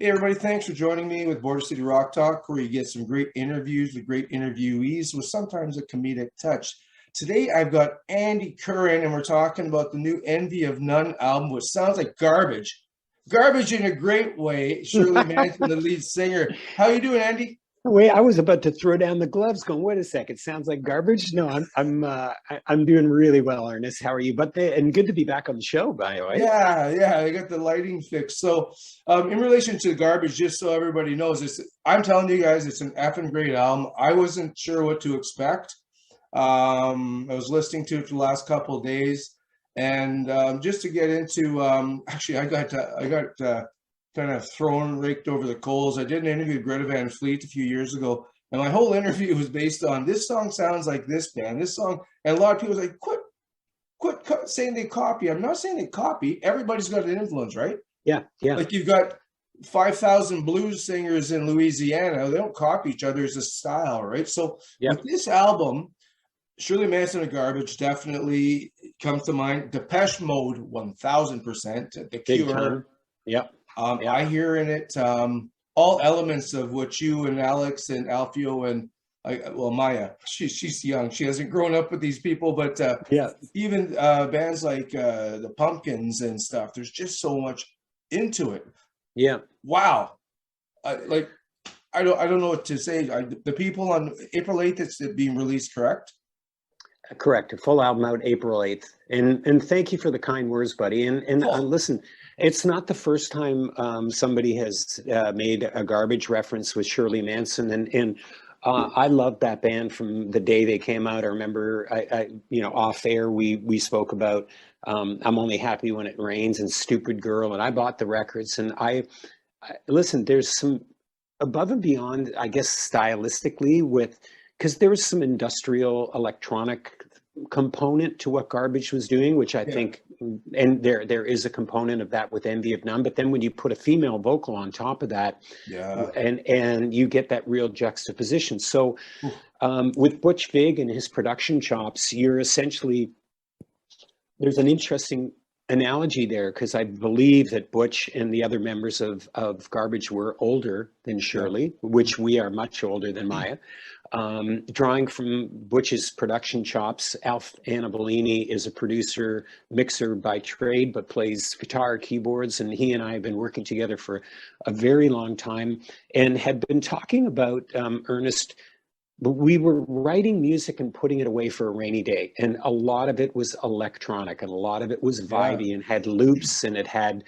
Hey, everybody, thanks for joining me with Border City Rock Talk, where you get some great interviews with great interviewees with sometimes a comedic touch. Today, I've got Andy Curran, and we're talking about the new Envy of None album, which sounds like garbage. Garbage in a great way. Shirley Manson, the lead singer. How you doing, Andy? Wait, I was about to throw down the gloves, going, "Wait a second, sounds like garbage." No, I'm doing really well, Ernest. How are you? And good to be back on the show, by the way. Yeah, I got the lighting fixed. So, in relation to garbage, just so everybody knows, I'm telling you guys, it's an effing great album. I wasn't sure what to expect. I was listening to it for the last couple of days, and just to get into, actually, I got kind of raked over the coals. I did an interview with Greta Van Fleet a few years ago, and my whole interview was based on this song sounds like this band, this song, and a lot of people was like, quit saying they copy. I'm not saying they copy. Everybody's got an influence, right? Yeah, yeah, Like you've got 5,000 blues singers in Louisiana. They don't copy each other as a style, right? So yeah. with this album, Shirley Manson and Garbage definitely comes to mind. Depeche Mode, 1,000%. The Big Cure. time. Yep. Yeah. I hear in it all elements of what you and Alex and Alfio and Maiah. She's young. She hasn't grown up with these people, but Yeah. even bands like the Pumpkins and stuff. There's just so much into it. Yeah. Wow. I don't know what to say. The people on April 8th, it's being released, correct? Correct. A full album out April 8th. And thank you for the kind words, buddy. And listen, it's not the first time somebody has made a garbage reference with Shirley Manson. And I loved that band from the day they came out. I remember, off air, we spoke about I'm Only Happy When It Rains and Stupid Girl. And I bought the records. And I listen, there's some above and beyond, I guess, stylistically because there was some industrial electronic component to what Garbage was doing, which I think, and there is a component of that with Envy of None. But then when you put a female vocal on top of that, and you get that real juxtaposition. So with Butch Vig and his production chops, you're essentially, there's an interesting analogy there, because I believe that Butch and the other members of Garbage were older than Shirley, which we are much older than Maiah. Drawing from Butch's production chops, Alf Annabellini is a producer, mixer by trade, but plays guitar, keyboards, and he and I have been working together for a very long time and had been talking about, Ernest, but we were writing music and putting it away for a rainy day. And a lot of it was electronic and a lot of it was vibey and had loops and it had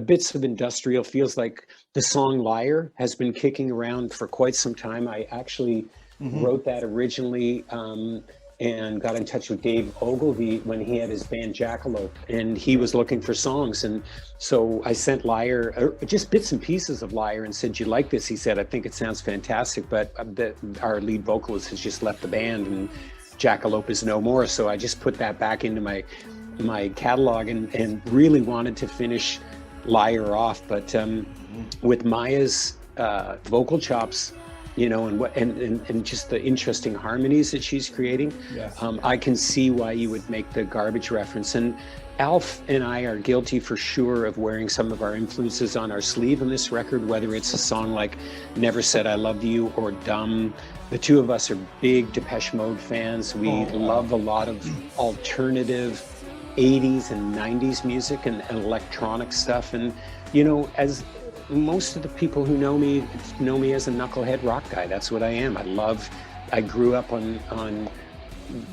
bits of industrial. Feels like the song Liar has been kicking around for quite some time. I actually wrote that originally and got in touch with Dave Ogilvy when he had his band Jackalope, and he was looking for songs. And so I sent Liar, just bits and pieces of Liar, and said, "You like this?" He said, "I think it sounds fantastic, but our lead vocalist has just left the band and Jackalope is no more." So I just put that back into my catalog and really wanted to finish Liar off. But with Maia's vocal chops, and just the interesting harmonies that she's creating, I can see why you would make the Garbage reference. And Alf and I are guilty for sure of wearing some of our influences on our sleeve on this record, whether it's a song like Never Said I Loved You or Dumb. The two of us are big Depeche Mode fans. We love a lot of alternative 80s and 90s music and electronic stuff. And, as most of the people who know me as a knucklehead rock guy. That's what I am. I grew up on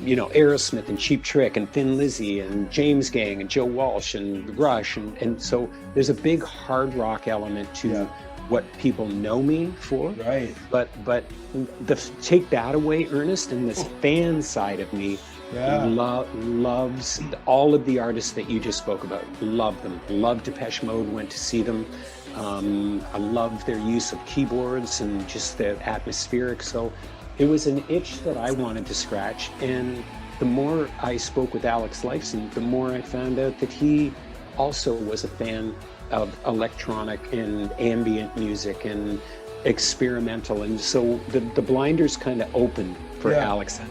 Aerosmith and Cheap Trick and Thin Lizzy and James Gang and Joe Walsh and Rush. And so there's a big hard rock element to what people know me for. Right. But take that away, Ernest, and this fan side of me loves all of the artists that you just spoke about. Love them. Love Depeche Mode, went to see them. I love their use of keyboards and just the atmospheric. So it was an itch that I wanted to scratch. And the more I spoke with Alex Lifeson, the more I found out that he also was a fan of electronic and ambient music and experimental. And so the blinders kind of opened for Alex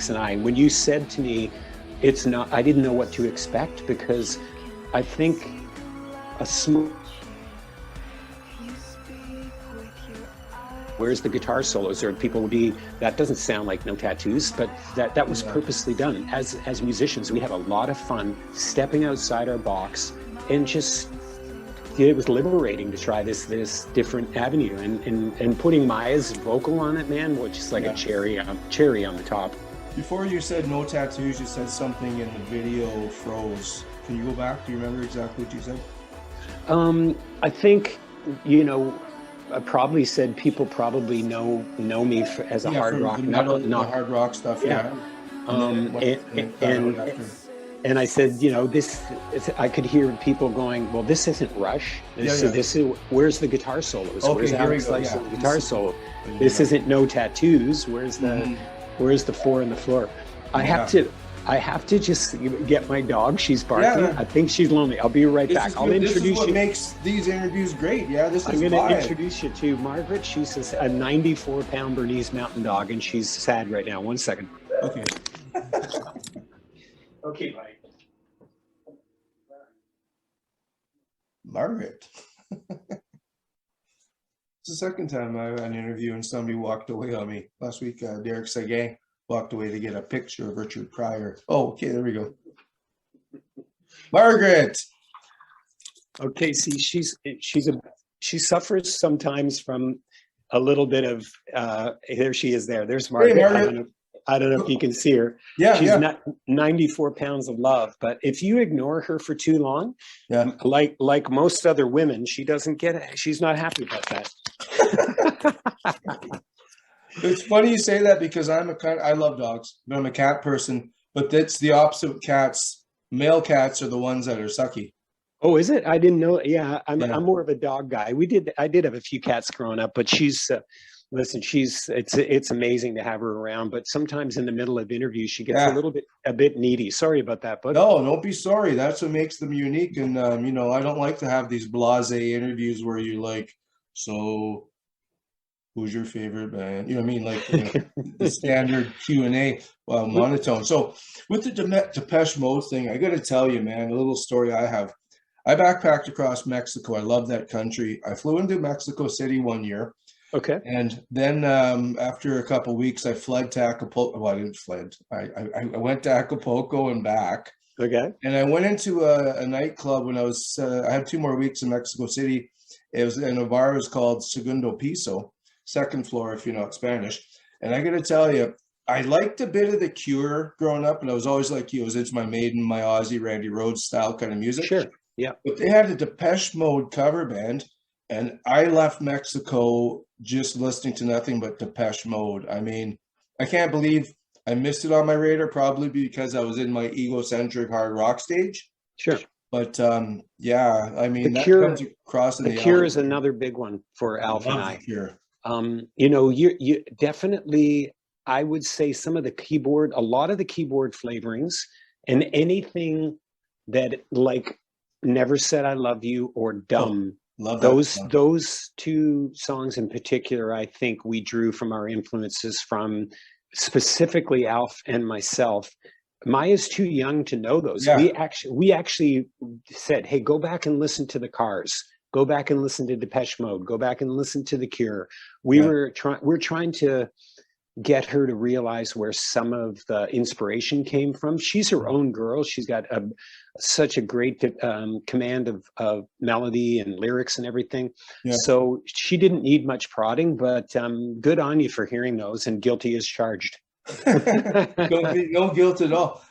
and I. When you said to me, I didn't know what to expect, because I think a smooth where's the guitar solos? Or people will be, that doesn't sound like No Tattoos, but that was purposely done. As musicians, we had a lot of fun stepping outside our box and just, it was liberating to try this different avenue, and putting Maiah's vocal on it, man, was just like a cherry on the top. Before you said No Tattoos, you said something in the video froze. Can you go back? Do you remember exactly what you said? I think, I probably said people probably know me as a hard rock, not hard rock stuff. Yeah. And I said, this, I could hear people going, well, this isn't Rush. This is, where's the guitar solos? Okay, where's Alex Lifeson guitar solo? This isn't No Tattoos. Where's the four on the floor? I have to just get my dog. She's barking. I think she's lonely. I'll be right back. I'll introduce you. This is what makes these interviews great. Yeah, I'm going to introduce you to Margaret. She's a 94-pound Bernese Mountain Dog, and she's sad right now. 1 second. Okay. Okay, buddy. Margaret. It's the second time I had an interview and somebody walked away on me. Last week, Derek Seguin walked away to get a picture of Richard Pryor. Oh, okay, there we go. Margaret. Okay, see, she suffers sometimes from a little bit of there she is there. There's Margaret. Hey, Margaret. I don't know if you can see her. She's not 94 pounds of love, but if you ignore her for too long, like most other women, she's not happy about that. It's funny you say that because I love dogs, but I'm a cat person, but that's the opposite with cats. Male cats are the ones that are sucky. Oh, is it? I didn't know. Yeah, I'm more of a dog guy. I did have a few cats growing up, but listen, it's amazing to have her around, but sometimes in the middle of interviews, she gets a bit needy. Sorry about that, bud. No, don't be sorry. That's what makes them unique. And, I don't like to have these blasé interviews where you're like, so who's your favorite band? You know what I mean? Like the standard Q&A monotone. So with the Depeche Mode thing, I got to tell you, man, a little story I have. I backpacked across Mexico. I love that country. I flew into Mexico City one year. Okay. And then after a couple of weeks, I fled to Acapulco. Well, I didn't fled. I went to Acapulco and back. Okay. And I went into a nightclub when I had 2 more weeks in Mexico City. It was in a bar. It was called Segundo Piso, second floor, if you know Spanish. And I got to tell you, I liked a bit of The Cure growing up, and I was always like you. I was into my Maiden, my Ozzy, Randy Rhoads style kind of music. Sure. Yeah. But they had a Depeche Mode cover band, and I left Mexico just listening to nothing but Depeche Mode. I mean, I can't believe I missed it on my radar, probably because I was in my egocentric hard rock stage. Sure. But yeah, I mean, The Cure, comes across in The Cure is another big one for Alfie and I. Cure. You definitely, I would say a lot of the keyboard flavorings and anything that like Never Said I Love You or Dumb. Love those 2 songs in particular, I think we drew from our influences from specifically Alf and myself. Maiah's too young to know those. Yeah. We actually said, hey, go back and listen to the Cars. Go back and listen to Depeche Mode. Go back and listen to The Cure. We're trying to get her to realize where some of the inspiration came from. She's her own girl. She's got such a great command of melody and lyrics and everything. Yeah. So she didn't need much prodding, but good on you for hearing those, and guilty as charged. No guilt at all.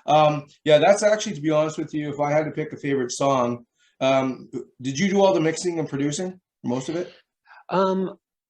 Yeah, that's actually, to be honest with you, if I had to pick a favorite song, did you do all the mixing and producing, most of it?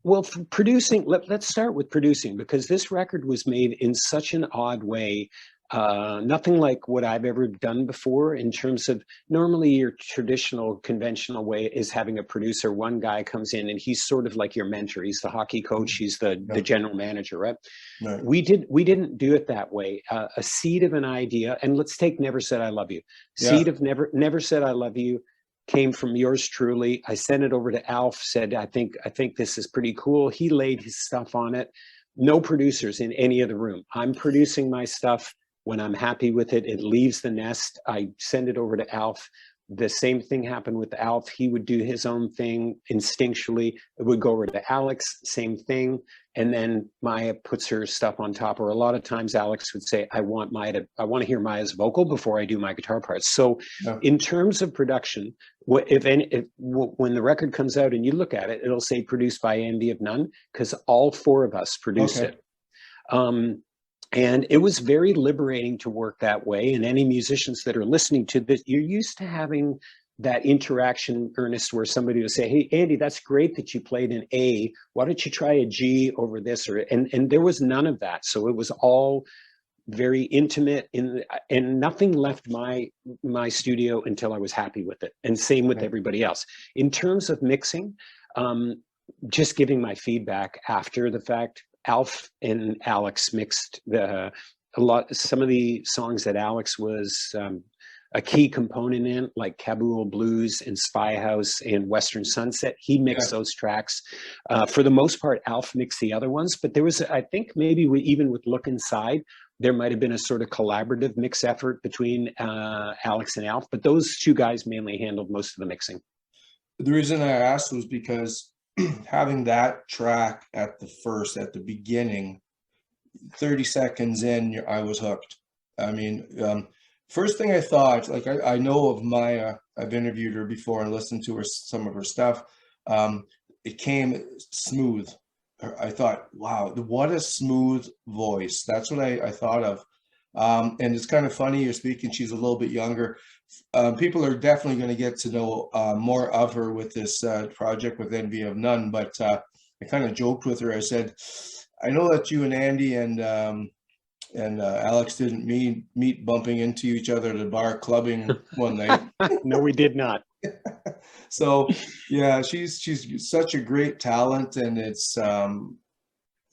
Well, for producing, let's start with producing, because this record was made in such an odd way. Nothing like what I've ever done before in terms of, normally your traditional conventional way is having a producer. One guy comes in and he's sort of like your mentor. He's the hockey coach. He's the general manager, right? Right. We didn't do it that way. A seed of an idea, and let's take Never Said I Love You. Seed of Never Said I Love You came from yours truly. I sent it over to Alf, said, I think this is pretty cool. He laid his stuff on it. No producers in any of the room. I'm producing my stuff. When I'm happy with it, it leaves the nest. I send it over to Alf. The same thing happened with Alf. He would do his own thing instinctually. It would go over to Alex, same thing. And then Maiah puts her stuff on top. Or a lot of times Alex would say, I want to hear Maiah's vocal before I do my guitar parts. So in terms of production, when the record comes out and you look at it, it'll say produced by Envy of None, because all four of us produced it. And it was very liberating to work that way. And any musicians that are listening to this, you're used to having that interaction, Ernest, where somebody will say, hey, Andy, that's great that you played an A. Why don't you try a G over this? And there was none of that. So it was all very intimate, and nothing left my studio until I was happy with it. And same with everybody else. In terms of mixing, just giving my feedback after the fact, Alf and Alex mixed some of the songs that Alex was a key component in, like Kabul Blues and Spy House and Western Sunset. He mixed those tracks. For the most part, Alf mixed the other ones, but there was, I think maybe even with Look Inside, there might have been a sort of collaborative mix effort between Alex and Alf, but those two guys mainly handled most of the mixing. The reason I asked was because having that track at the beginning, 30 seconds in, I was hooked. I mean, first thing I thought, like I know of Maiah, I've interviewed her before and listened to some of her stuff. It came smooth. I thought, wow, what a smooth voice. That's what I thought of. And it's kind of funny you're speaking, she's a little bit younger. People are definitely going to get to know more of her with this project with Envy of None, but I kind of joked with her. I said, I know that you and Andy and Alex didn't meet bumping into each other at a bar clubbing one night. No, we did not. So yeah, she's such a great talent, and it's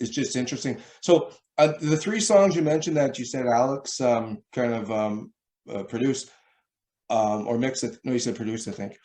just interesting. So the three songs you mentioned that you said Alex kind of produced or mixed it. No, you said produced, I think.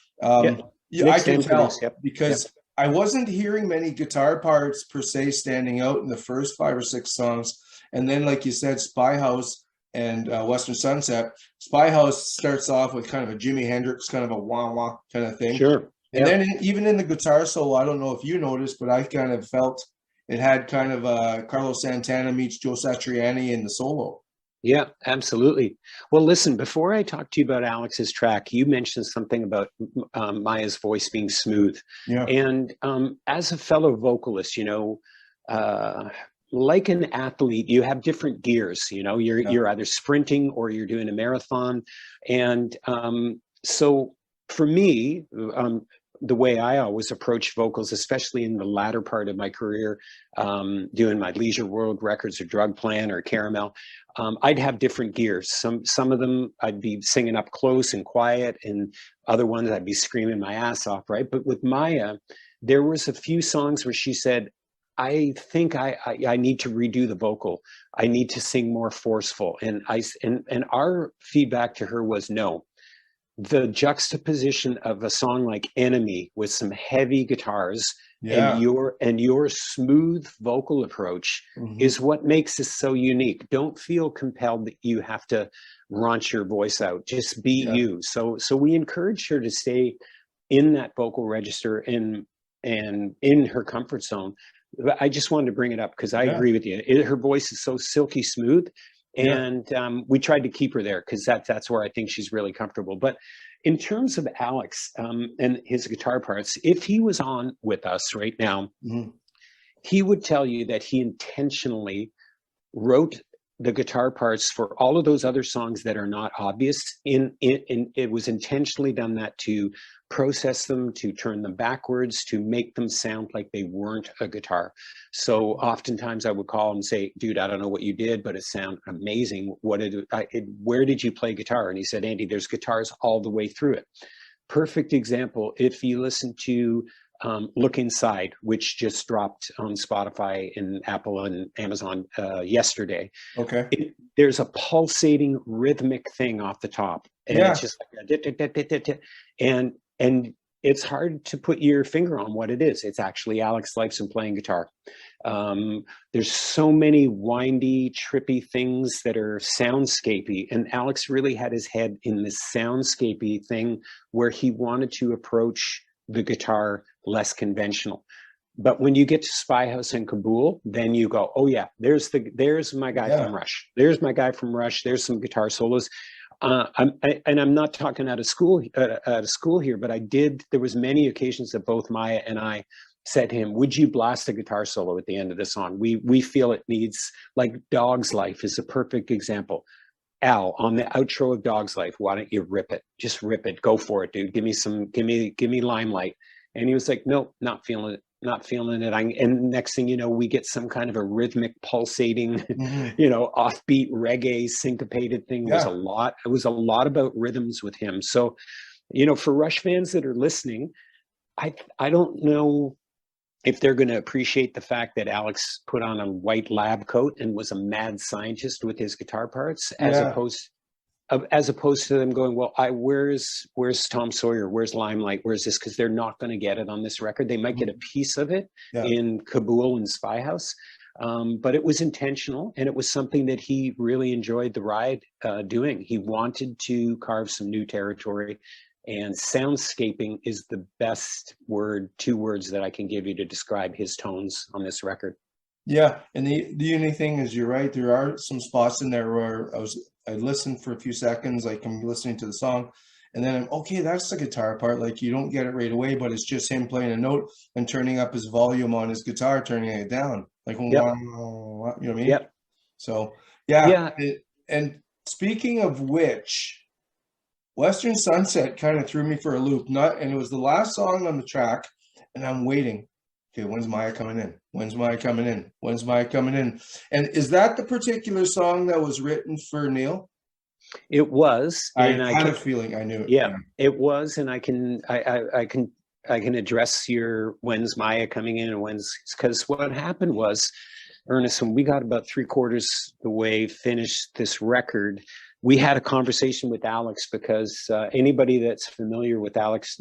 Yeah, I can tell because I wasn't hearing many guitar parts per se standing out in the first 5 or 6 songs. And then, like you said, Spy House and Western Sunset. Spy House starts off with kind of a Jimi Hendrix, kind of a wah-wah kind of thing. Sure. And then even in the guitar solo, I don't know if you noticed, but I kind of felt it had kind of Carlos Santana meets Joe Satriani in the solo. Yeah, absolutely. Well, listen, before I talk to you about Alex's track, you mentioned something about Maiah's voice being smooth. Yeah. And as a fellow vocalist, like an athlete, you have different gears. You're either sprinting or you're doing a marathon. And so for me, the way I always approach vocals, especially in the latter part of my career, doing my Leisure World Records or Drug Plan or Caramel, I'd have different gears. Some of them I'd be singing up close and quiet, and other ones I'd be screaming my ass off, right? But with Maiah, there was a few songs where she said, I think I need to redo the vocal. I need to sing more forceful. And our feedback to her was no. The juxtaposition of a song like Enemy with some heavy guitars and your smooth vocal approach is what makes this so unique. Don't feel compelled that you have to raunch your voice out. Just be you. So we encourage her to stay in that vocal register and in her comfort zone. I just wanted to bring it up because I agree with you. Her voice is so silky smooth. And we tried to keep her there because that's where I think she's really comfortable. But in terms of Alex and his guitar parts, if he was on with us right now, he would tell you that he intentionally wrote the guitar parts for all of those other songs that are not obvious. It was intentionally done that to process them, to turn them backwards, to make them sound like they weren't a guitar. So oftentimes I would call him and say, dude, I don't know what you did, but it sounded amazing. Where did you play guitar? And he said, Andy, there's guitars all the way through it. Perfect example. If you listen to Look Inside, which just dropped on Spotify and Apple and Amazon yesterday. Okay. There's a pulsating rhythmic thing off the top. And it's just like and it's hard to put your finger on what it is. It's actually Alex Lifeson playing guitar. There's so many windy, trippy things that are soundscapey, and Alex really had his head in this soundscapey thing where he wanted to approach the guitar less conventional. But when you get to Spy House and Kabul, then you go, oh yeah, there's my guy from Rush. There's my guy from Rush. There's some guitar solos. I'm not talking out of school here, but there was many occasions that both Maiah and I said to him, would you blast a guitar solo at the end of the song? We feel it needs, like Dog's Life is a perfect example. Al, on the outro of Dog's Life, why don't you rip it? Just rip it. Go for it, dude. Give me Limelight. And he was like, nope, not feeling it. And next thing you know, we get some kind of a rhythmic, pulsating, offbeat reggae syncopated thing. It was a lot about rhythms with him. So, for Rush fans that are listening, I don't know if they're going to appreciate the fact that Alex put on a white lab coat and was a mad scientist with his guitar parts, as opposed to them going, well, where's Tom Sawyer? Where's Limelight? Where's this? Because they're not going to get it on this record. They might get a piece of it in Kabul and Spy House. But it was intentional, and it was something that he really enjoyed the ride doing. He wanted to carve some new territory, and soundscaping is the best two words that I can give you to describe his tones on this record. Yeah, and the unique thing is, you're right. There are some spots in there where I listened for a few seconds, like I'm listening to the song, and then I'm okay. That's the guitar part. Like you don't get it right away, but it's just him playing a note and turning up his volume on his guitar, turning it down. Like you know what I mean? Yep. So and speaking of which, Western Sunset kind of threw me for a loop. And it was the last song on the track, and I'm waiting. Okay, when's Maiah coming in? When's Maiah coming in? When's Maiah coming in? And is that the particular song that was written for Neil? It was. I had a feeling I knew it. Yeah, it was, and I can address your when's Maiah coming in and because what happened was, Ernest, when we got about 3/4 the way finished this record, we had a conversation with Alex, because anybody that's familiar with Alex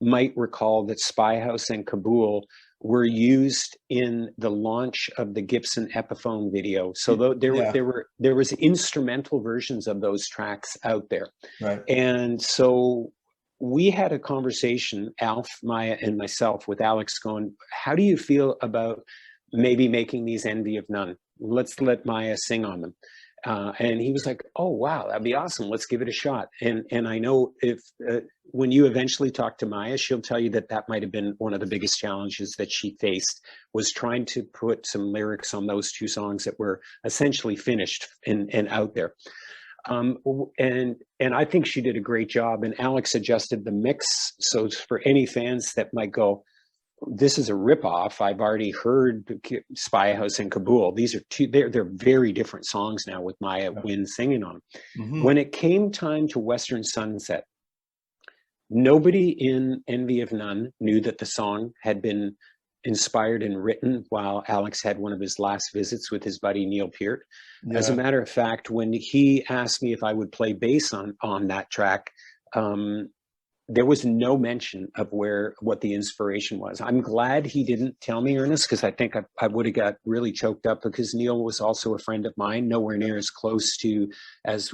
might recall that Spy House and Kabul were used in the launch of the Gibson Epiphone video. So there was instrumental versions of those tracks out there. Right. And so we had a conversation, Alf, Maiah, and myself, with Alex going, how do you feel about maybe making these Envy of None? Let's let Maiah sing on them. And he was like, oh, wow, that'd be awesome. Let's give it a shot. And I know if when you eventually talk to Maiah, she'll tell you that might have been one of the biggest challenges that she faced, was trying to put some lyrics on those two songs that were essentially finished and out there. And I think she did a great job, and Alex adjusted the mix. So for any fans that might go, this is a ripoff, I've already heard Spy House and Kabul. These are they're very different songs now with Maiah Wynne singing on them. Mm-hmm. When it came time to Western Sunset, nobody in Envy of None knew that the song had been inspired and written while Alex had one of his last visits with his buddy Neil Peart. Yeah. As a matter of fact, when he asked me if I would play bass on that track, there was no mention of what the inspiration was. I'm glad he didn't tell me, Ernest, because I think I would have got really choked up, because Neil was also a friend of mine, nowhere near as close to as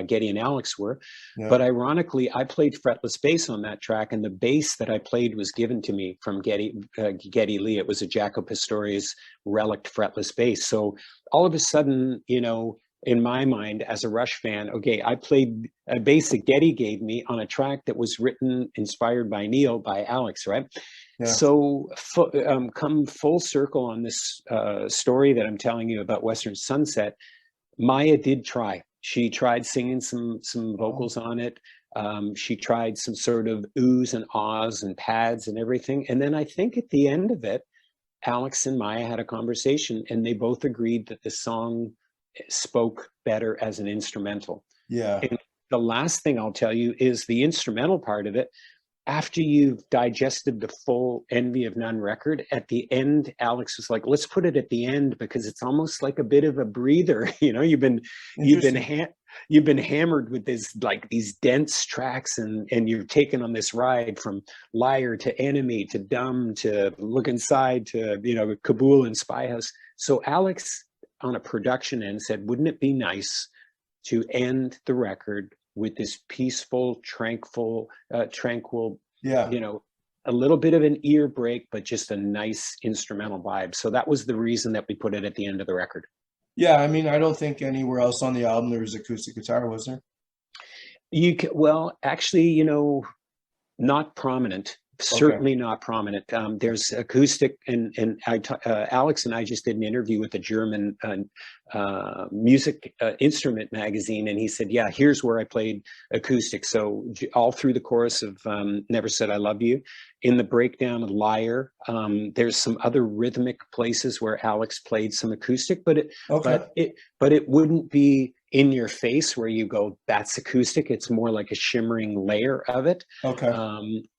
Geddy and Alex were. Yeah. But ironically, I played fretless bass on that track, and the bass that I played was given to me from Geddy Lee. It was a Jaco Pastorius relic fretless bass. So all of a sudden, in my mind, as a Rush fan, okay, I played a bass that Geddy gave me on a track that was written, inspired by Neil, by Alex, right? Yeah. So come full circle on this story that I'm telling you about Western Sunset, Maiah did try. She tried singing some vocals on it. She tried some sort of oohs and ahs and pads and everything. And then I think at the end of it, Alex and Maiah had a conversation, and they both agreed that the song spoke better as an instrumental. Yeah. And the last thing I'll tell you is the instrumental part of it. After you've digested the full Envy of None record, at the end, Alex was like, let's put it at the end, because it's almost like a bit of a breather. You've been you've been hammered with this, like these dense tracks, and you're taken on this ride from Liar to Enemy to Dumb to Look Inside to, you know, Kabul and Spy House. So Alex on a production end said, wouldn't it be nice to end the record with this peaceful, tranquil, Yeah. you know, a little bit of an ear break, but just a nice instrumental vibe. So that was the reason that we put it at the end of the record. Yeah, I mean, I don't think anywhere else on the album there was acoustic guitar, was there? Well, actually, you know, not prominent. Certainly not prominent. There's acoustic, and Alex and I just did an interview with a German music instrument magazine, and he said, "Yeah, here's where I played acoustic." So all through the chorus of "Never Said I Love You," in the breakdown of "Liar," there's some other rhythmic places where Alex played some acoustic, but it wouldn't be in your face where you go, that's acoustic. It's more like a shimmering layer of it. Okay.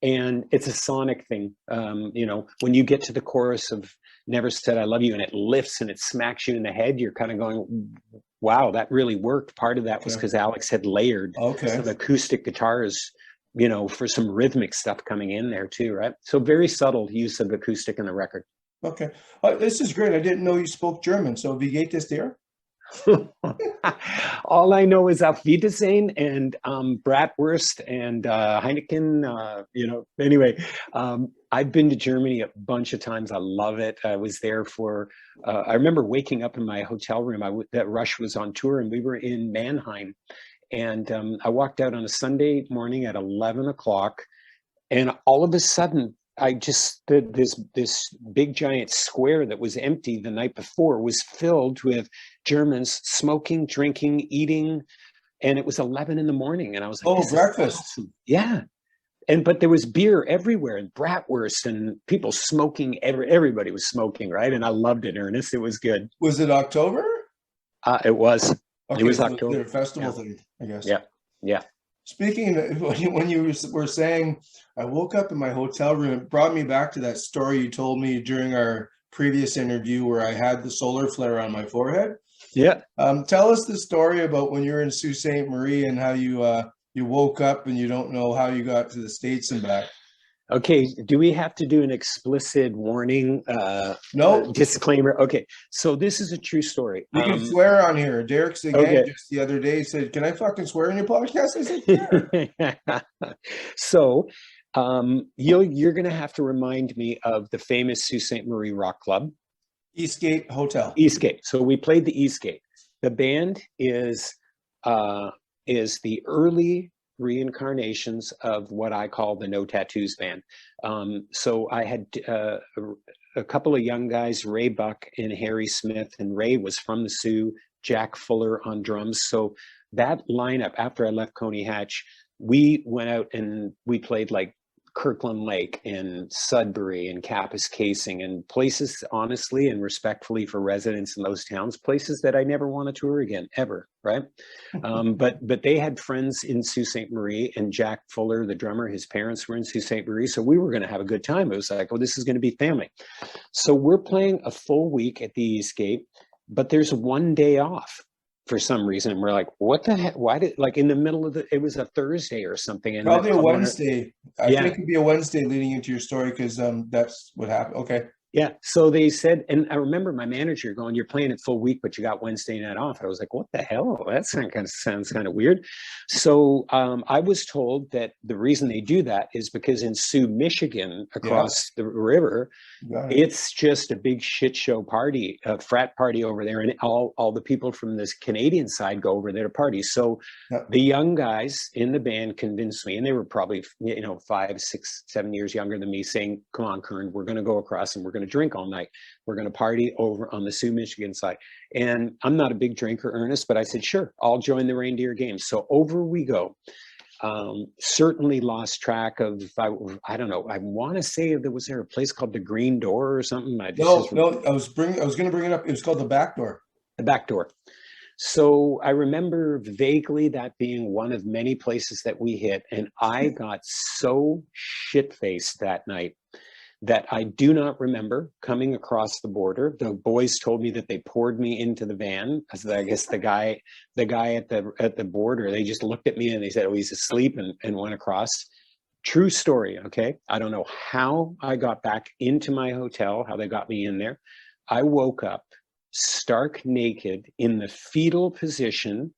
And it's a sonic thing. You know, when you get to the chorus of Never Said I Love You and it lifts and it smacks you in the head, you're kind of going, wow, that really worked. Part of that was because Alex had layered some acoustic guitars, you know, for some rhythmic stuff coming in there too, right? So very subtle use of acoustic in the record. Okay. This is great. I didn't know you spoke German. So wie geht es dir? All I know is Auf Wiedersehen and Bratwurst and Heineken. You know, anyway, I've been to Germany a bunch of times. I love it. I was there for. I remember waking up in my hotel room. That Rush was on tour, and we were in Mannheim. And I walked out on a Sunday morning at 11 o'clock, and all of a sudden, this big giant square that was empty the night before was filled with Germans smoking, drinking, eating, and it was 11 in the morning, and I was like, "Oh, breakfast!" Awesome. Yeah, but there was beer everywhere and bratwurst and people smoking. Everybody was smoking, right? And I loved it, Ernest. It was good. Was it October? It was. Okay, it was so October. Their festival thing, I guess. Yeah. Speaking of, when you were saying, I woke up in my hotel room, it brought me back to that story you told me during our previous interview where I had the solar flare on my forehead. Yeah. Tell us the story about when you were in Sault Ste. Marie and how you woke up and you don't know how you got to the States and back. Okay, do we have to do an explicit warning No. disclaimer? Okay, so this is a true story. You can swear on here. Derek Seguin just the other day said, "Can I fucking swear in your podcast?" I said, "Sure." So you're going to have to remind me of the famous Sault Ste. Marie Rock Club. Eastgate Hotel. Eastgate. So we played the Eastgate. The band is the early reincarnations of what I call the No Tattoos band. So I had a couple of young guys, Ray Buck and Harry Smith, and Ray was from the Sioux, Jack Fuller on drums. So that lineup, after I left Coney Hatch, we went out and we played like Kirkland Lake and Sudbury and Kappas Casing and places, honestly and respectfully for residents in those towns, places that I never want to tour again, ever, right? But they had friends in Sault Ste. Marie, and Jack Fuller, the drummer, his parents were in Sault Ste. Marie, so we were going to have a good time. It was like, oh, this is going to be family. So we're playing a full week at the Eastgate, but there's one day off. For some reason, we're like, what the heck? Why did, like, in the middle of it was a Thursday or something. And probably a Wednesday. I think it'd be a Wednesday leading into your story because that's what happened. Okay. Yeah. So they said, and I remember my manager going, "You're playing it full week, but you got Wednesday night off." I was like, what the hell? That sounds kind of weird. So I was told that the reason they do that is because in Sioux, Michigan, across the river, it's just a big shit show party, a frat party over there. And all the people from this Canadian side go over there to party. So the young guys in the band convinced me, and they were probably, 5, 6, 7 years younger than me, saying, "Come on, Curran, we're going to go across and we're going to drink all night. We're going to party over on the Sioux, Michigan side." And I'm not a big drinker, Ernest, but I said, sure, I'll join the reindeer games. So over we go. Certainly lost track of, I don't know, I want to say was there a place called the Green Door or something? No, I was going to bring it up. It was called the Back Door. The Back Door. So I remember vaguely that being one of many places that we hit, and I got so shit-faced that night that I do not remember coming across the border. The boys told me that they poured me into the van. I guess the guy at the border, they just looked at me and they said, "Oh, he's asleep," and went across. True story. Okay. I don't know how I got back into my hotel, how they got me in there. I woke up stark naked in the fetal position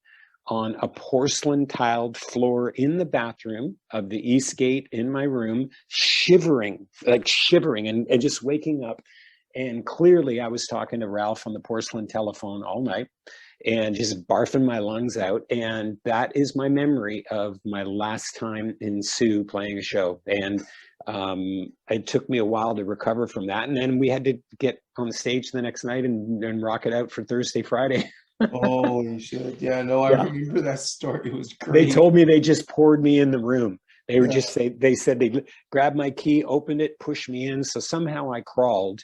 on a porcelain tiled floor in the bathroom of the East Gate in my room, shivering and just waking up. And clearly I was talking to Ralph on the porcelain telephone all night and just barfing my lungs out. And that is my memory of my last time in Sioux playing a show. And it took me a while to recover from that. And then we had to get on the stage the next night and rock it out for Thursday, Friday. Holy shit. Yeah, no, I remember that story. It was great. They told me they just poured me in the room. They were Yeah. just they said they grabbed my key, opened it, pushed me in. So somehow I crawled.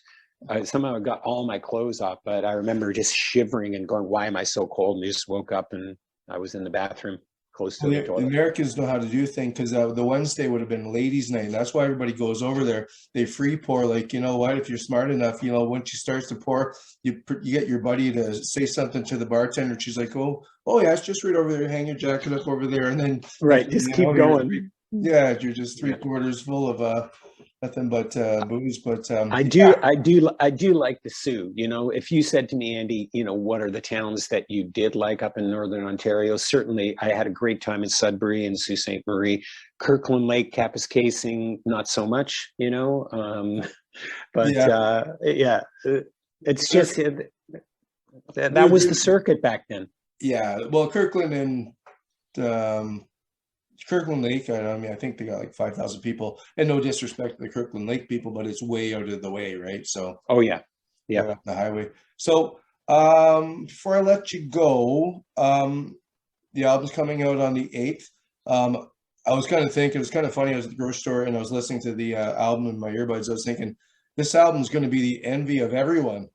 Somehow I got all my clothes off, but I remember just shivering and going, "Why am I so cold?" And just woke up and I was in the bathroom close to the The toilet. Americans know how to do things, because the Wednesday would have been ladies' night. And that's why everybody goes over there. They free pour, like, you know what, if you're smart enough, you know, when she starts to pour, you get your buddy to say something to the bartender. She's like, oh yeah, it's just right over there. Hang your jacket up over there. And then Right, just keep going. You're just three-quarters full of nothing but booze. But I do like the Sioux. You know, if you said to me, Andy, you know, what are the towns that you did like up in Northern Ontario? Certainly, I had a great time in Sudbury and Sault Ste. Marie. Kirkland Lake, Kapuskasing, not so much, you know. It's just that was the circuit back then. Yeah, well, Kirkland and Kirkland Lake, I mean, I think they got like 5,000 people, and no disrespect to the Kirkland Lake people, but it's way out of the way, right? So, oh yeah, right off the highway. So, before I let you go, the album's coming out on the 8th. I was kind of thinking, it was kind of funny. I was at the grocery store and I was listening to the album in my earbuds. I was thinking, this album's going to be the envy of everyone.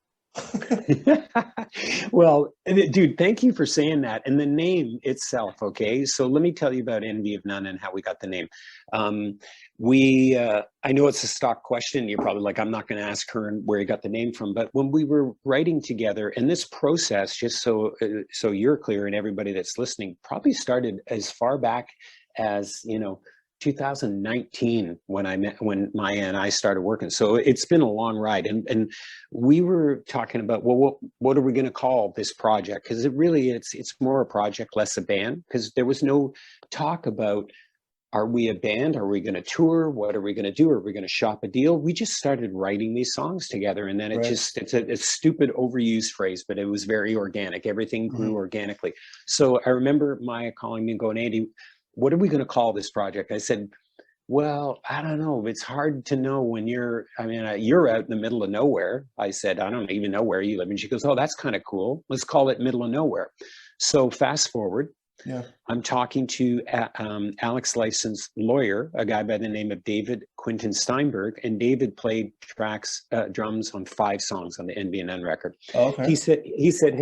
Well, dude, thank you for saying that. And the name itself, okay? So let me tell you about Envy of None and how we got the name. I know it's a stock question. You're probably like, I'm not going to ask Curran where he got the name from. But when we were writing together, and this process, just so you're clear and everybody that's listening, probably started as far back as, 2019 when Maiah and I started working. So it's been a long ride, and we were talking about, well, what are we going to call this project? Because it's more a project, less a band. Because there was no talk about, are we a band? Are we going to tour? What are we going to do? Are we going to shop a deal? We just started writing these songs together, and then it's a stupid overused phrase, but it was very organic. Everything grew organically. So I remember Maiah calling me and going, Andy, what are we going to call this project? I said, well, I don't know. It's hard to know when you're out in the middle of nowhere. I said, I don't even know where you live. And she goes, oh, that's kind of cool. Let's call it Middle of Nowhere. So fast forward. Yeah, I'm talking to Alex Lifeson's lawyer, a guy by the name of David Quinton Steinberg, and David played drums on 5 songs on the Envy and None record. Okay. He said,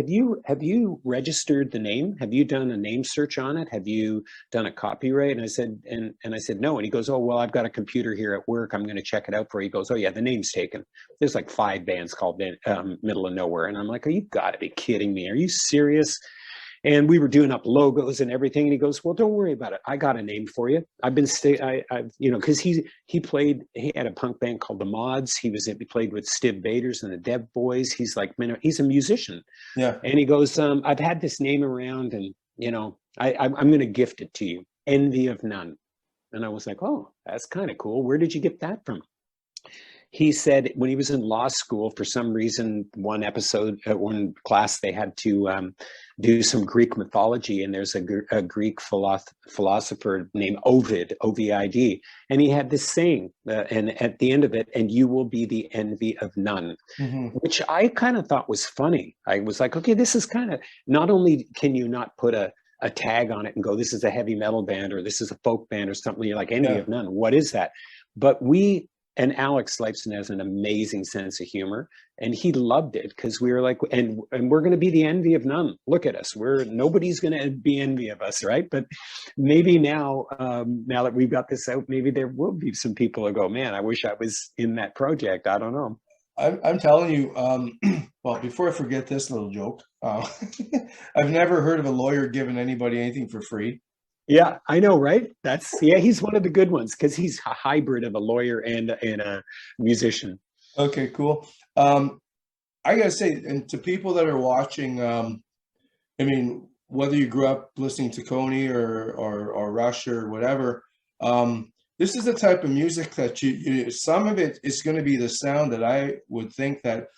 have you registered the name? Have you done a name search on it? Have you done a copyright? And I said, and I said no. And he goes, oh well, I've got a computer here at work. I'm going to check it out for you. He goes, oh yeah, the name's taken. There's like 5 bands called Middle of Nowhere, and I'm like, oh, you got to be kidding me? Are you serious? And we were doing up logos and everything. And he goes, well, don't worry about it. I got a name for you. I've been, because he had a punk band called The Mods. He played with Stiv Bators and the Dev Boys. He's like, he's a musician. Yeah. And he goes, I've had this name around, and, I'm going to gift it to you. Envy of None. And I was like, oh, that's kind of cool. Where did you get that from? He said when he was in law school, for some reason, one class, they had to do some Greek mythology, and there's a Greek philosopher named Ovid, O-V-I-D, and he had this saying, and at the end of it, and you will be the envy of none, which I kind of thought was funny. I was like, okay, this is kind of, not only can you not put a tag on it and go, this is a heavy metal band or this is a folk band or something, you're like, envy of none, what is that? But we and Alex Lifeson has an amazing sense of humor, and he loved it because we were like, and we're going to be the envy of none. Look at us, nobody's going to be envy of us, right? But maybe now, now that we've got this out, maybe there will be some people who go, man, I wish I was in that project. I don't know. I'm telling you, well, before I forget this little joke, I've never heard of a lawyer giving anybody anything for free. Yeah, I know, right? Yeah, he's one of the good ones because he's a hybrid of a lawyer and a musician. Okay, cool. I gotta say, and to people that are watching, I mean, whether you grew up listening to Coney or Rush or whatever, this is the type of music that some of it is going to be the sound that I would think that,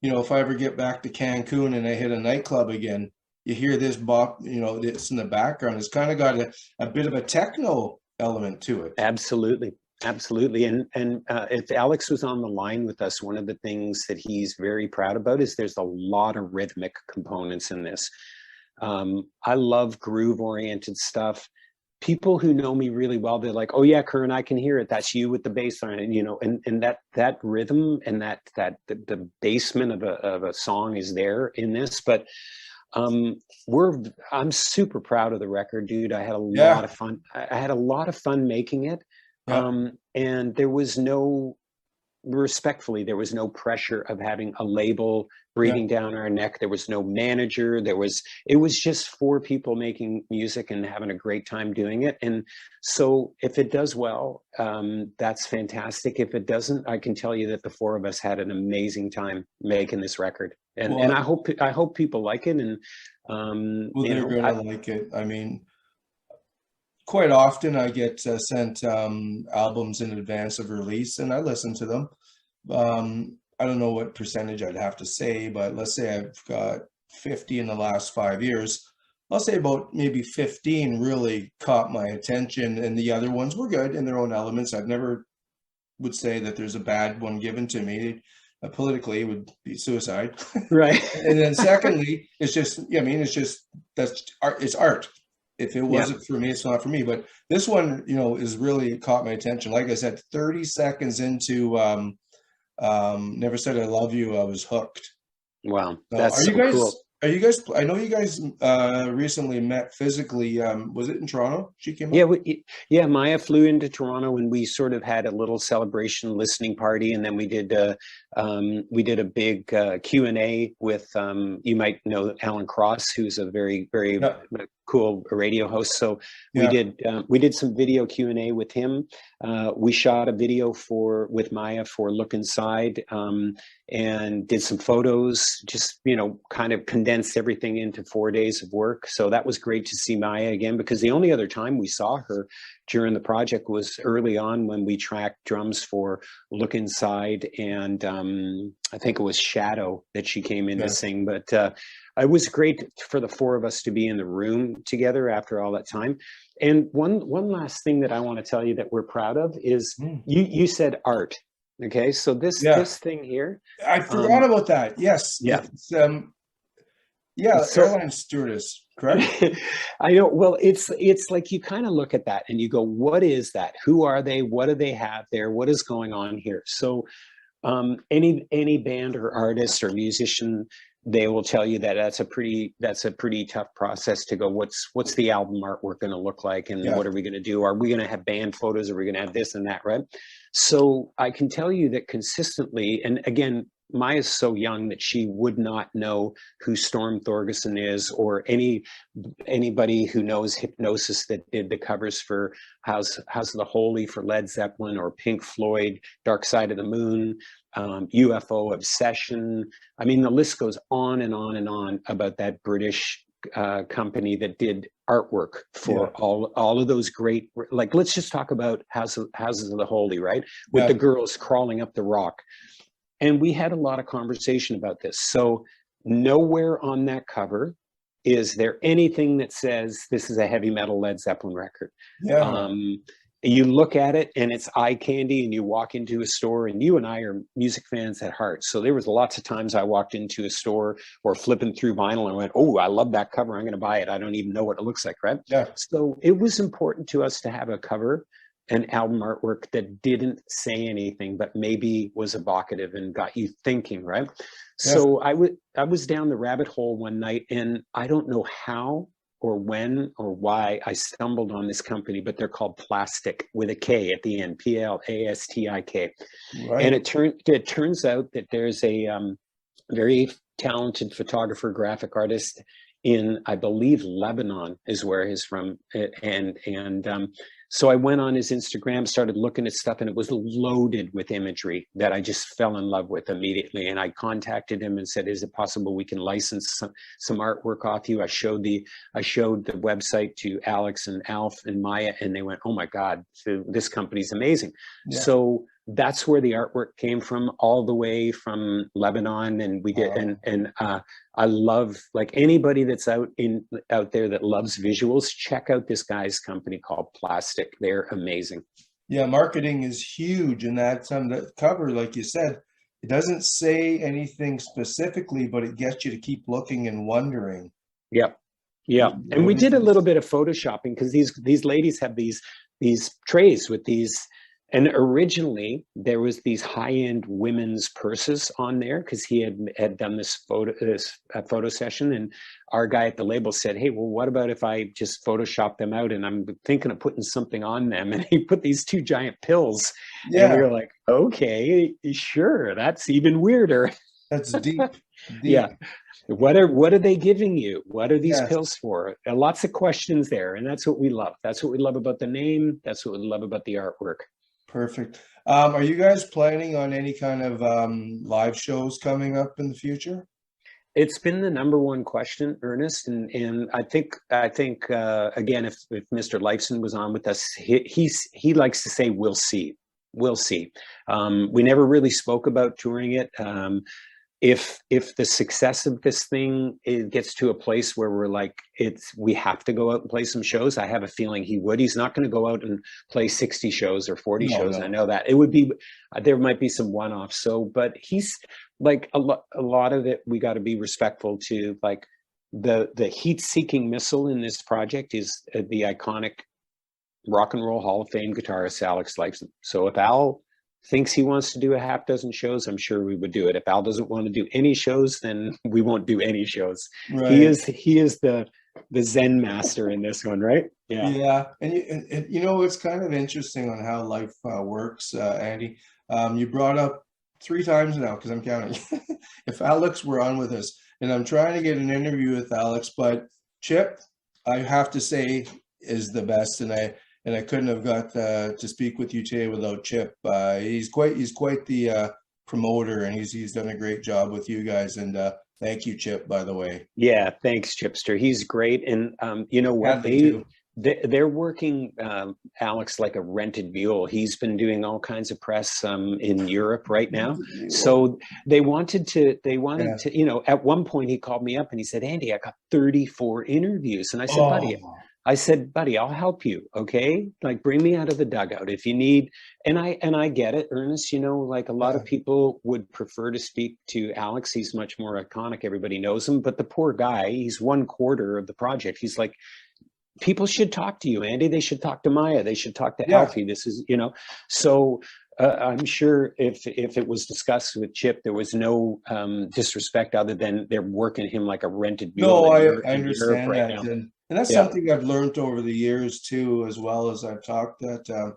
if I ever get back to Cancun and I hit a nightclub again, you hear this bop, it's in the background. It's kind of got a bit of a techno element to it. Absolutely. Absolutely. And if Alex was on the line with us, one of the things that he's very proud about is there's a lot of rhythmic components in this. I love groove oriented stuff. People who know me really well, they're like, oh yeah, Curran, I can hear it. That's you with the bass line, and that rhythm and the basement of a song is there in this. But I'm super proud of the record, dude. I had a lot of fun. I had a lot of fun making it. Yeah. And there was no pressure of having a label breathing down our neck. There was no manager. It was just 4 people making music and having a great time doing it. And so if it does well, that's fantastic. If it doesn't, I can tell you that the 4 of us had an amazing time making this record. And I hope people like it. And they're gonna like it. I mean, quite often I get sent albums in advance of release, and I listen to them. I don't know what percentage I'd have to say, but let's say I've got 50 in the last 5 years. I'll say about maybe 15 really caught my attention, and the other ones were good in their own elements. I've never would say that there's a bad one given to me. Politically, it would be suicide. Right. And then secondly, it's just, that's art. It's art. If it wasn't for me, it's not for me. But this one, is really caught my attention. Like I said, 30 seconds into Never Said I Love You, I was hooked. Wow. So That's so cool. Are you guys, I know you guys recently met physically. Was it in Toronto? She came Yeah, up? Maiah flew into Toronto and we sort of had a little celebration listening party, and then we did a big Q&A with you might know Alan Cross, who's a very, very cool radio host. So we did some video Q&A with him. We shot a video with Maiah for Look Inside, and did some photos, just, kind of condensed everything into 4 days of work. So that was great to see Maiah again, because the only other time we saw her during the project was early on when we tracked drums for Look Inside, and I think it was Shadow that she came in to sing. But it was great for the 4 of us to be in the room together after all that time. And one last thing that I want to tell you that we're proud of is you said art. Okay, so this thing here, I forgot about that. Yes. Yeah. It's, airline stewardess, correct? I know. Well, it's like you kind of look at that and you go, what is that? Who are they? What do they have there? What is going on here? So any band or artist or musician, they will tell you that that's a pretty tough process to go, what's the album artwork going to look like, and what are we going to do? Are we going to have band photos? Are we going to have this and that, right? So I can tell you that consistently, and again, Maia's so young that she would not know who Storm Thorgerson is, or anybody who knows Hypnosis that did the covers for House of the Holy for Led Zeppelin, or Pink Floyd, Dark Side of the Moon, UFO Obsession. I mean, the list goes on and on and on about that British company that did artwork for all of those great, like, let's just talk about Houses of the Holy, right? With the girls crawling up the rock. And we had a lot of conversation about this. So nowhere on that cover is there anything that says this is a heavy metal Led Zeppelin record. You look at it and it's eye candy, and you walk into a store, and you and I are music fans at heart. So there was lots of times I walked into a store or flipping through vinyl and went, oh, I love that cover. I'm going to buy it. I don't even know what it looks like, right? Yeah. So it was important to us to have a cover an album artwork that didn't say anything, but maybe was evocative and got you thinking, right? Yeah. So I was down the rabbit hole one night, and I don't know how or when or why I stumbled on this company, but they're called Plastic with a K at the end, Plastik. Right. And it turns out that there's a very talented photographer, graphic artist in, I believe, Lebanon is where he's from. So I went on his Instagram, started looking at stuff, and it was loaded with imagery that I just fell in love with immediately. And I contacted him and said, is it possible we can license some artwork off you? I showed the website to Alex and Alf and Maiah, and they went, oh my God, this company's amazing. Yeah. So that's where the artwork came from, all the way from Lebanon. And we did, I love, like, anybody that's out there that loves visuals, check out this guy's company called Plastic. They're amazing. Yeah, marketing is huge, and that's on the cover, like you said, it doesn't say anything specifically, but it gets you to keep looking and wondering. Yep. Yeah. And we did a little bit of photoshopping, because these ladies have these trays with these. And originally there was these high-end women's purses on there, because he had done this photo session, and our guy at the label said, hey, well, what about if I just Photoshop them out, and I'm thinking of putting something on them, and he put these two giant pills. Yeah. And we were like, okay, sure, that's even weirder. That's deep. Yeah. What are they giving you? What are these pills for? Lots of questions there, and that's what we love. That's what we love about the name. That's what we love about the artwork. Perfect. Are you guys planning on any kind of live shows coming up in the future? It's been the number one question, Ernest, and I think again, if Mr. Lifeson was on with us, he likes to say we'll see. We never really spoke about touring it. If the success of this thing, it gets to a place where we're like, we have to go out and play some shows, I have a feeling he would. He's not going to go out and play 60 shows or 40 shows. No. I know that it would be, there might be some one-offs. So, but he's like a lot of it, we got to be respectful to, like, the heat-seeking missile in this project is the iconic Rock and Roll Hall of Fame guitarist Alex Lifeson. So if Al thinks he wants to do a half dozen shows, I'm sure we would do it. If Al doesn't want to do any shows, then we won't do any shows. Right. He is the Zen master in this one, right? Yeah. Yeah. And you know, it's kind of interesting on how life works, Andy. You brought up 3 times now, because I'm counting. If Alex were on with us, and I'm trying to get an interview with Alex, but Chip, I have to say, is the best, and I couldn't have got to speak with you today without Chip. He's quite the promoter, and he's done a great job with you guys. And thank you, Chip, by the way. Yeah, thanks, Chipster. He's great. And you know what? They're working Alex like a rented mule. He's been doing all kinds of press in Europe right now. So they wanted to, you know, at one point he called me up and he said, Andy, I got 34 interviews. And I said, buddy, I'll help you. Okay. Like, bring me out of the dugout if you need. And I get it, Ernest, you know, like a lot of people would prefer to speak to Alex. He's much more iconic. Everybody knows him, but the poor guy, he's 1/4 of the project. He's like, people should talk to you, Andy. They should talk to Maiah. They should talk to Alfie. This is, you know, so I'm sure if it was discussed with Chip, there was no disrespect other than they're working him like a rented mule. No, I understand that. And that's something I've learned over the years too, as well as I've talked that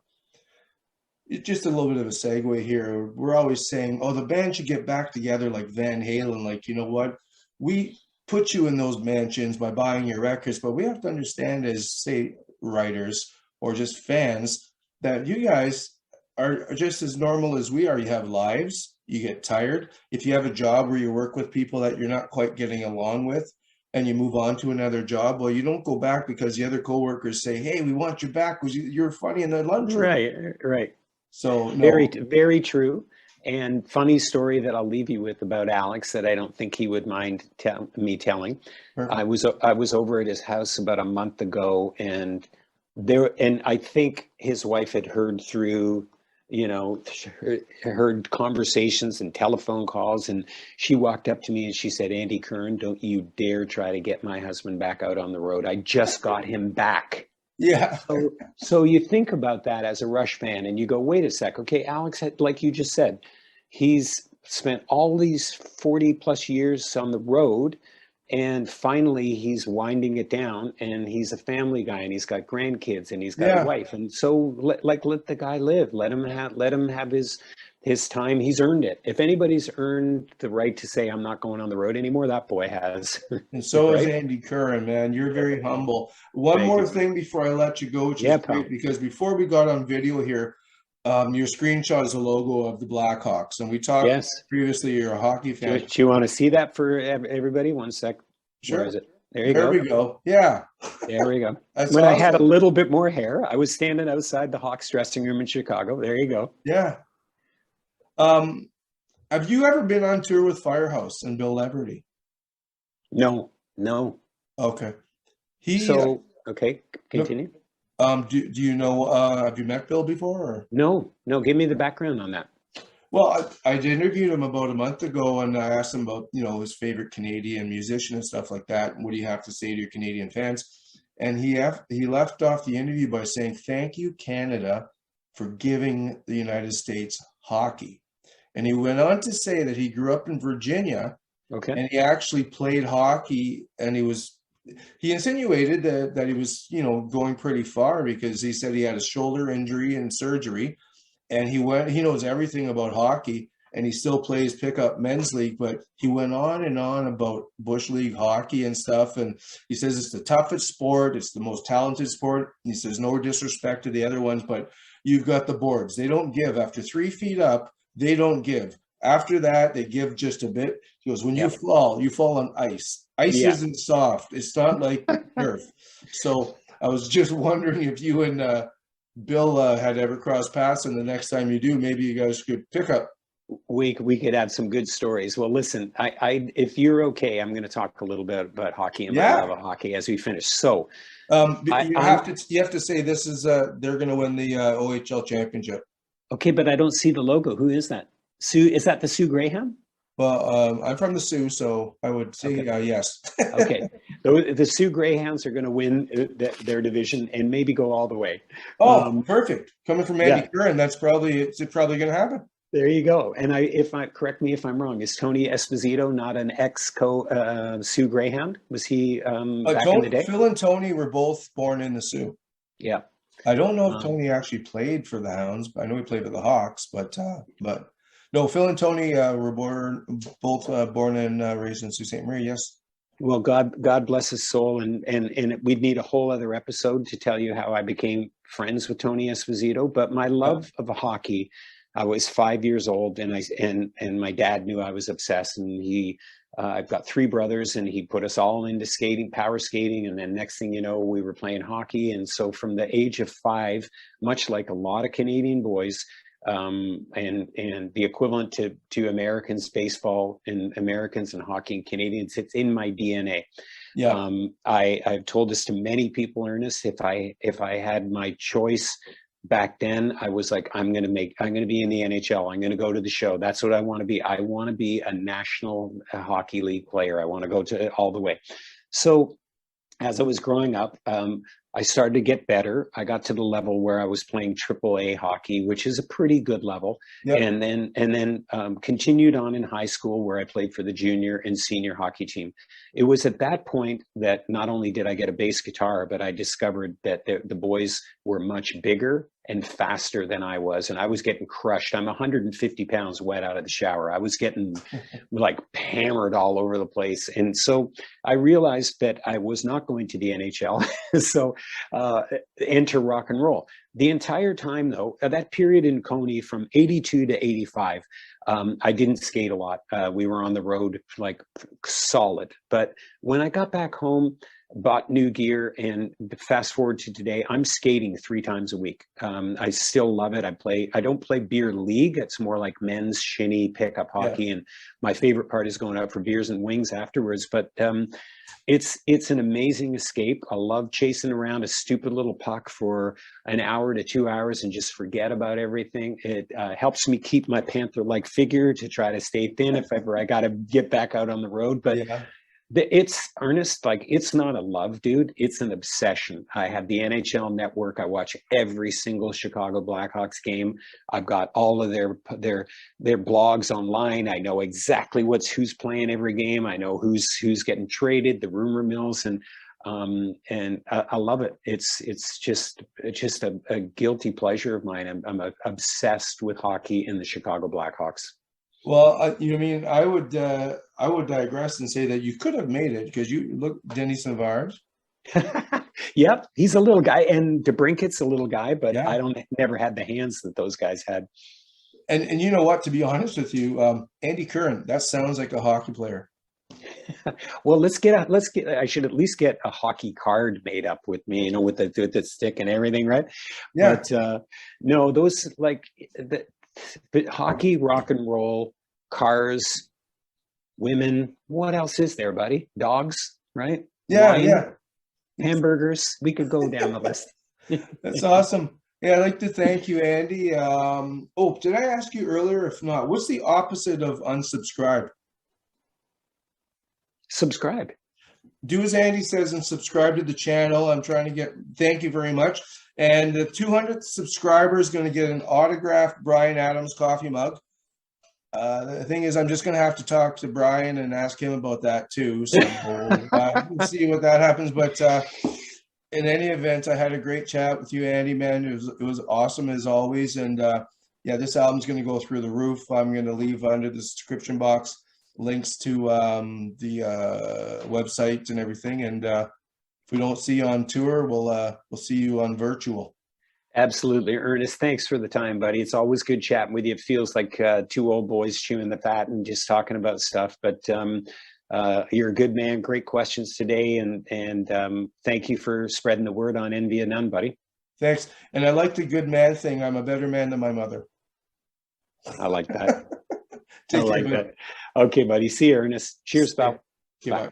just a little bit of a segue here. We're always saying, oh, the band should get back together like Van Halen. Like, you know what? We put you in those mansions by buying your records, but we have to understand as, say, writers or just fans, that you guys are just as normal as we are. You have lives, you get tired. If you have a job where you work with people that you're not quite getting along with and you move on to another job, well, you don't go back because the other coworkers say, hey, we want you back because you're funny in the lunchroom. Right. So no. Very true. And funny story that I'll leave you with about Alex that I don't think he would mind me telling. Perfect. I was over at his house about a month ago, and I think his wife had heard through, you know, heard conversations and telephone calls, and she walked up to me and she said, Andy Curran, don't you dare try to get my husband back out on the road. I just got him back. Yeah. So you think about that as a Rush fan and you go, wait a sec. Okay, Alex had, like you just said, he's spent all these 40 plus years on the road, and finally he's winding it down, and he's a family guy, and he's got grandkids, and he's got a Yeah. wife. And so let the guy live. Let him have his time. He's earned it. If anybody's earned the right to say I'm not going on the road anymore, that boy has. And so is Right? Andy Curran, man. You're very humble. One Thank more you. thing before I let you go, which is Yeah, great, pal. because before we got on video here, your screenshot is a logo of the Blackhawks. And we talked Yes. previously, you're a hockey Do fan. you want to see that for everybody? One sec. Where is Sure. it? There you There go. we go. Yeah. There we go. That's When I had a awesome. little bit more hair, I was standing outside the Hawks dressing room in Chicago. There you go. Yeah. Um, have you ever been on tour with Firehouse and Bill Leverty? No, no. Okay. He So, okay, no, continue. do you know have you met Bill before or? No, no. Give me the background on that. Well, I interviewed him about a month ago, and I asked him about, his favorite Canadian musician and stuff like that. What do you have to say to your Canadian fans? And he left off the interview by saying, "Thank you, Canada, for giving the United States hockey." And he went on to say that he grew up in Virginia, Okay. and he actually played hockey, and he insinuated that he was, going pretty far, because he said he had a shoulder injury and surgery. And he knows everything about hockey, and he still plays pickup men's league, but he went on and on about Bush League hockey and stuff. And he says it's the toughest sport. It's the most talented sport. He says no disrespect to the other ones, but you've got the boards. They don't give. After 3 feet up, they don't give. After that, they give just a bit. He goes, when you Yep. fall on ice. Ice Yeah. isn't soft. It's not like turf. So I was just wondering if you and Bill had ever crossed paths, and the next time you do, maybe you guys could pick up. We could have some good stories. Well, listen, I if you're okay, I'm going to talk a little bit about hockey and my love Yeah. of hockey as we finish. So, You have to say this is they're going to win the OHL championship. okay, but I don't see the logo. Who is that? Sue? Is that the Sue Graham? Well, I'm from the Sioux, so I would say Okay. yes. Okay, the Sioux Greyhounds are going to win their division and maybe go all the way. Oh, perfect! Coming from Andy Yeah, Curran, it's probably going to happen. there you go. And correct me if I'm wrong, is Tony Esposito not an Sioux Greyhound? Was he back in the day? Phil and Tony were both born in the Sioux. Yeah. I don't know if Tony actually played for the Hounds, but I know he played for the Hawks. But no, Phil and Tony were both born and raised in Sault Ste. Marie. Yes. Well, God bless his soul, and we'd need a whole other episode to tell you how I became friends with Tony Esposito. But my love of hockey, I was 5 years old, and my dad knew I was obsessed, and I've got three brothers, and he put us all into power skating, and then next thing you know, we were playing hockey. And so from the age of 5, much like a lot of Canadian boys, and the equivalent to Americans baseball and Americans and hockey and Canadians, it's in my DNA. Yeah. I've told this to many people, Ernest. If I had my choice back then, I was like, I'm going to be in the NHL. I'm going to go to the show. That's what I want to be. I want to be a national hockey league player. I want to go to all the way. So as I was growing up, I started to get better. I got to the level where I was playing AAA hockey, which is a pretty good level. Yep. And then continued on in high school, where I played for the junior and senior hockey team. It was at that point that not only did I get a bass guitar, but I discovered that the boys were much bigger and faster than I was. And I was getting crushed. I'm 150 pounds wet out of the shower. I was getting like hammered all over the place. And so I realized that I was not going to the NHL. So enter rock and roll. The entire time, though, that period in Coney from 82 to 85, I didn't skate a lot. We were on the road like solid. But when I got back home, bought new gear, and fast forward to today, I'm skating 3 times a week. I still love it. I don't play beer league. It's more like men's shinny pickup hockey. Yeah. And my favorite part is going out for beers and wings afterwards. But it's an amazing escape. I love chasing around a stupid little puck for an hour to 2 hours and just forget about everything. It helps me keep my panther-like figure to try to stay thin if ever I got to get back out on the road. But It's Ernest, like it's not a love, dude. It's an obsession. I have the NHL Network. I watch every single Chicago Blackhawks game. I've got all of their blogs online. I know exactly who's playing every game. I know who's getting traded, the rumor mills, and I love it. It's just a guilty pleasure of mine. I'm obsessed with hockey and the Chicago Blackhawks. Well, I would digress and say that you could have made it because you look Dennis Savard. Yep, he's a little guy, and DeBrincat's a little guy, but Yeah. I never had the hands that those guys had. And you know what? To be honest with you, Andy Curran, that sounds like a hockey player. Well, I should at least get a hockey card made up with me, you know, with the stick and everything, right? Yeah. But no, those but hockey, rock and roll, cars, women. What else is there, buddy? Dogs, right? Yeah, Wine, yeah. hamburgers. We could go down the list. That's awesome. Yeah, I'd like to thank you, Andy. Did I ask you earlier? If not, what's the opposite of unsubscribe? Subscribe. Do as Andy says and subscribe to the channel. I'm trying to thank you very much. And the 200th subscriber is going to get an autographed Bryan Adams coffee mug. The thing is, I'm just going to have to talk to Brian and ask him about that too. So we'll see what that happens. But in any event, I had a great chat with you, Andy, man. It was awesome as always. And yeah, this album's going to go through the roof. I'm going to leave under the description box links to the website and everything. And if we don't see you on tour, we'll see you on virtual. Absolutely. Ernest, thanks for the time, buddy. It's always good chatting with you. It feels like two old boys chewing the fat and just talking about stuff. But you're a good man. Great questions today. And thank you for spreading the word on Envy of None, buddy. Thanks. And I like the good man thing. I'm a better man than my mother. I like that. Take care, that. Okay, buddy. See you, Ernest. Cheers, pal. Bye.